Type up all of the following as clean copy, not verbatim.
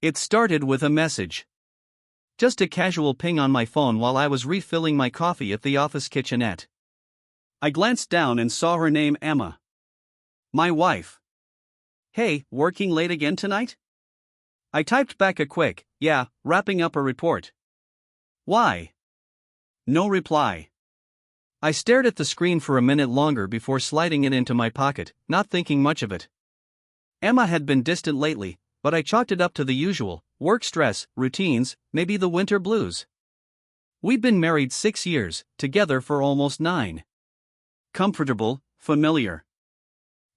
It started with a message. Just a casual ping on my phone while I was refilling my coffee at the office kitchenette. I glanced down and saw her name, Emma. My wife. "Hey, working late again tonight?" I typed back a quick, "Yeah, wrapping up a report." "Why?" No reply. I stared at the screen for a minute longer before sliding it into my pocket, not thinking much of it. Emma had been distant lately, but I chalked it up to the usual: work stress, routines, maybe the winter blues. We'd been married 6 years, together for almost 9. Comfortable, familiar.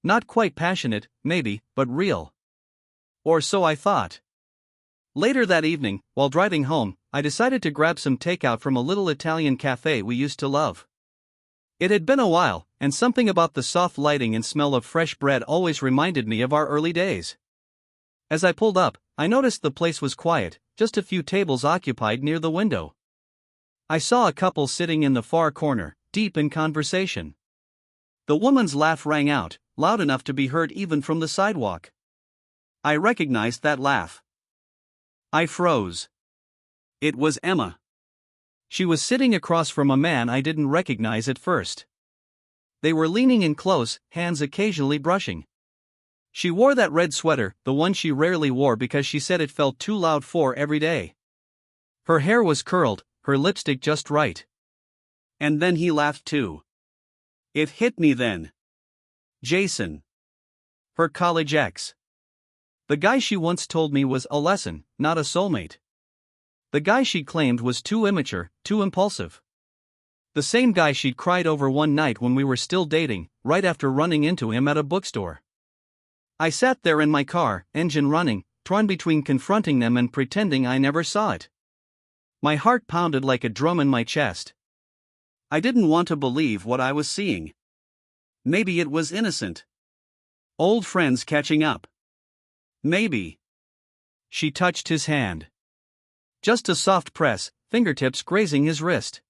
Not quite passionate, maybe, but real. Or so I thought. Later that evening, while driving home, I decided to grab some takeout from a little Italian cafe we used to love. It had been a while, and something about the soft lighting and smell of fresh bread always reminded me of our early days. As I pulled up, I noticed the place was quiet, just a few tables occupied near the window. I saw a couple sitting in the far corner, deep in conversation. The woman's laugh rang out, loud enough to be heard even from the sidewalk. I recognized that laugh. I froze. It was Emma. She was sitting across from a man I didn't recognize at first. They were leaning in close, hands occasionally brushing. She wore that red sweater, the one she rarely wore because she said it felt too loud for every day. Her hair was curled, her lipstick just right. And then he laughed too. It hit me then. Jason. Her college ex. The guy she once told me was a lesson, not a soulmate. The guy she claimed was too immature, too impulsive. The same guy she'd cried over one night when we were still dating, right after running into him at a bookstore. I sat there in my car, engine running, torn between confronting them and pretending I never saw it. My heart pounded like a drum in my chest. I didn't want to believe what I was seeing. Maybe it was innocent. Old friends catching up. Maybe. She touched his hand. Just a soft press, fingertips grazing his wrist.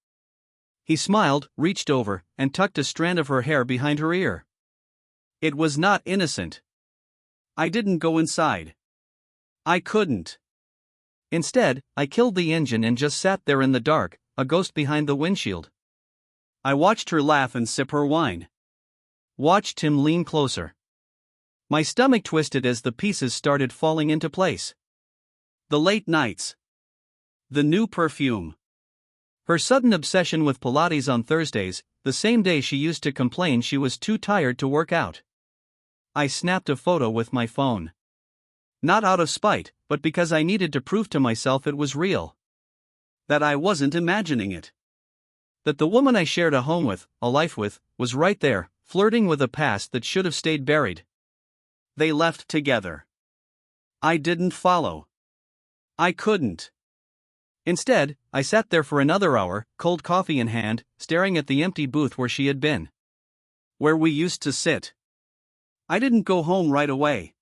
He smiled, reached over, and tucked a strand of her hair behind her ear. It was not innocent. I didn't go inside. I couldn't. Instead, I killed the engine and just sat there in the dark, a ghost behind the windshield. I watched her laugh and sip her wine. Watched him lean closer. My stomach twisted as the pieces started falling into place. The late nights. The new perfume. Her sudden obsession with Pilates on Thursdays, the same day she used to complain she was too tired to work out. I snapped a photo with my phone. Not out of spite, but because I needed to prove to myself it was real. That I wasn't imagining it. That the woman I shared a home with, a life with, was right there, flirting with a past that should have stayed buried. They left together. I didn't follow. I couldn't. Instead, I sat there for another hour, cold coffee in hand, staring at the empty booth where she had been. Where we used to sit. I didn't go home right away.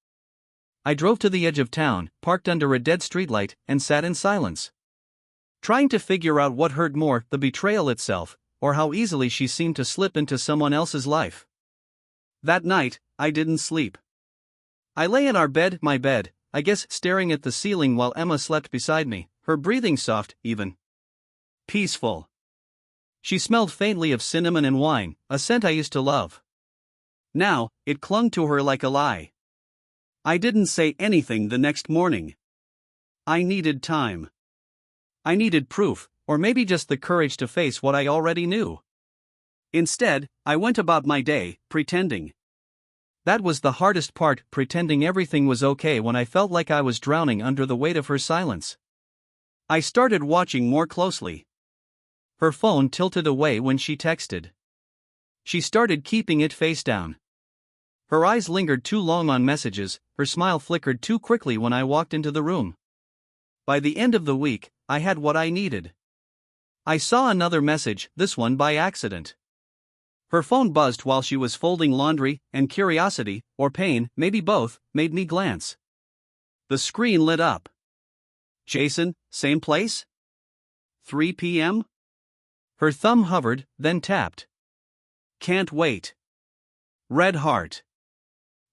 I drove to the edge of town, parked under a dead streetlight, and sat in silence. Trying to figure out what hurt more, the betrayal itself, or how easily she seemed to slip into someone else's life. That night, I didn't sleep. I lay in our bed, my bed, I guess, staring at the ceiling while Emma slept beside me, her breathing soft, even. Peaceful. She smelled faintly of cinnamon and wine, a scent I used to love. Now, it clung to her like a lie. I didn't say anything the next morning. I needed time. I needed proof, or maybe just the courage to face what I already knew. Instead, I went about my day, pretending. That was the hardest part, pretending everything was okay when I felt like I was drowning under the weight of her silence. I started watching more closely. Her phone tilted away when she texted. She started keeping it face down. Her eyes lingered too long on messages, her smile flickered too quickly when I walked into the room. By the end of the week, I had what I needed. I saw another message, this one by accident. Her phone buzzed while she was folding laundry, and curiosity, or pain, maybe both, made me glance. The screen lit up. Jason, same place? 3 p.m.? Her thumb hovered, then tapped. Can't wait. Red heart.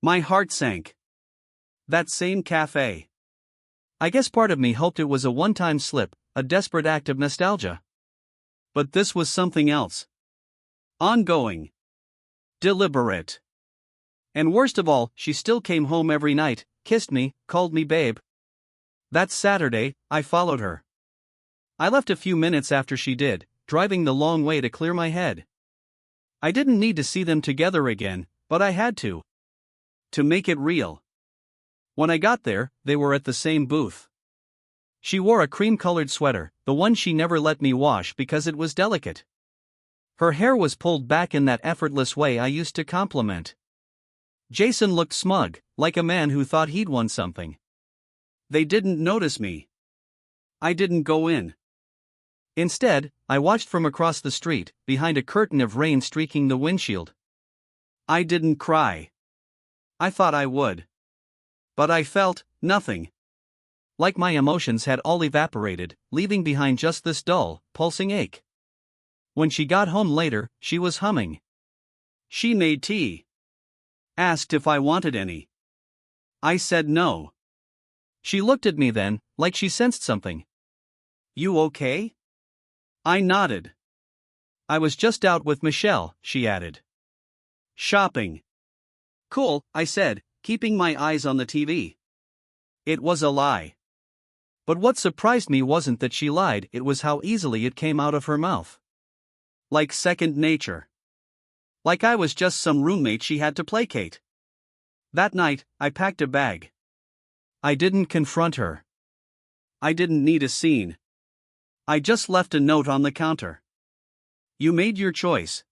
My heart sank. That same cafe. I guess part of me hoped it was a one-time slip, a desperate act of nostalgia. But this was something else. Ongoing. Deliberate. And worst of all, she still came home every night, kissed me, called me babe. That Saturday, I followed her. I left a few minutes after she did, driving the long way to clear my head. I didn't need to see them together again, but I had to. To make it real. When I got there, they were at the same booth. She wore a cream-colored sweater, the one she never let me wash because it was delicate. Her hair was pulled back in that effortless way I used to compliment. Jason looked smug, like a man who thought he'd won something. They didn't notice me. I didn't go in. Instead, I watched from across the street, behind a curtain of rain streaking the windshield. I didn't cry. I thought I would. But I felt nothing. Like my emotions had all evaporated, leaving behind just this dull, pulsing ache. When she got home later, she was humming. She made tea. Asked if I wanted any. I said no. She looked at me then, like she sensed something. You okay? I nodded. I was just out with Michelle, she added. Shopping. Cool, I said, keeping my eyes on the TV. It was a lie. But what surprised me wasn't that she lied, it was how easily it came out of her mouth. Like second nature. Like I was just some roommate she had to placate. That night, I packed a bag. I didn't confront her. I didn't need a scene. I just left a note on the counter. You made your choice.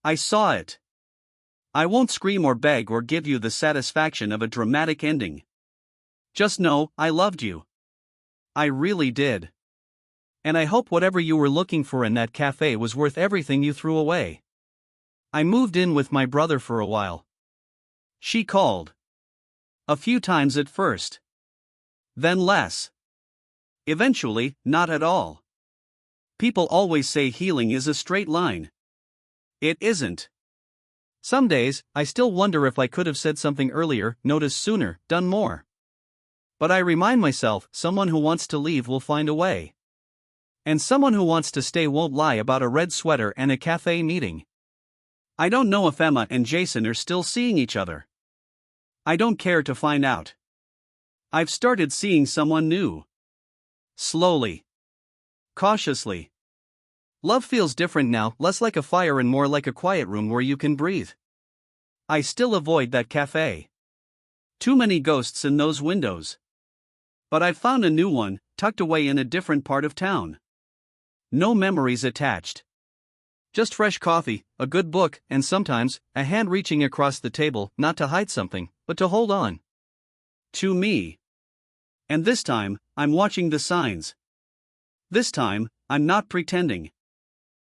I saw it. I won't scream or beg or give you the satisfaction of a dramatic ending. Just know, I loved you. I really did. And I hope whatever you were looking for in that cafe was worth everything you threw away. I moved in with my brother for a while. She called. A few times at first. Then less. Eventually, not at all. People always say healing is a straight line. It isn't. Some days, I still wonder if I could have said something earlier, noticed sooner, done more. But I remind myself, someone who wants to leave will find a way. And someone who wants to stay won't lie about a red sweater and a cafe meeting. I don't know if Emma and Jason are still seeing each other. I don't care to find out. I've started seeing someone new. Slowly. Cautiously. Love feels different now, less like a fire and more like a quiet room where you can breathe. I still avoid that cafe. Too many ghosts in those windows. But I've found a new one, tucked away in a different part of town. No memories attached. Just fresh coffee, a good book, and sometimes, a hand reaching across the table, not to hide something, but to hold on. To me. And this time, I'm watching the signs. This time, I'm not pretending.